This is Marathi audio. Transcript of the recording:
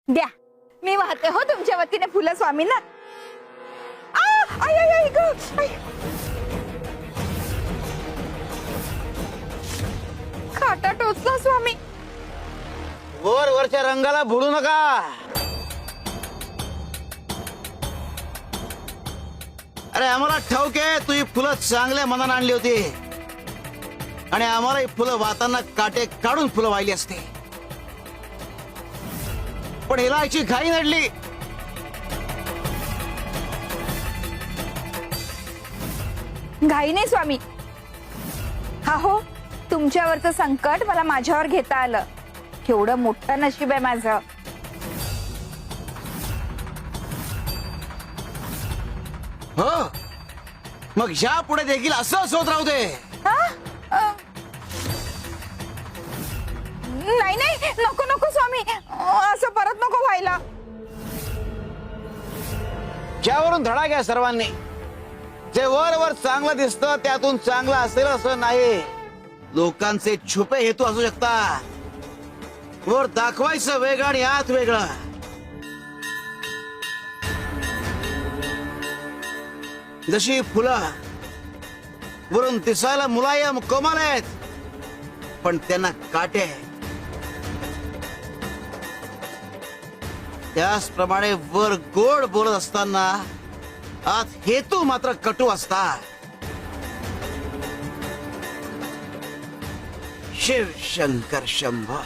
द्या, मी वाहते हो तुमच्या वतीने फुलं स्वामींना. आई आई आई ग आई. खाटा टोचला स्वामी. वरच्या रंगाला भुलू नका. अरे आम्हाला ठाऊक आहे तू ही फुलं चांगल्या मनानं आणली होती आणि आम्हाला ही फुलं वाहताना काटे काढून फुलं वाहिली असते, पण हिला याची घाई नडली. घाई नाही स्वामी. हा हो, तुमच्यावरचं संकट मला माझ्यावर घेता आलं. केवढं मोठं नशीब आहे माझं. हो, मग ह्या पुढे देखील असंच होत राहू दे. हा? नाही नाही, नको नको स्वामी, असं परत नको व्हायला. ज्यावरून धडा घ्या सर्वांनी. जे वर चांगलं दिसतं त्यातून चांगलं असेल असं नाही. लोकांचे छुपे हेतू असू शकतात. वर दाखवायचं वेगळं आणि आत वेगळं. जशी फुलं वरून दिसायला मुलायम कोमल आहेत, पण त्यांना काटे आहेत. त्याचप्रमाणे वर गोड बोलत असताना आत हेतू मात्र कटू असतात. शिव शंकर शंभो.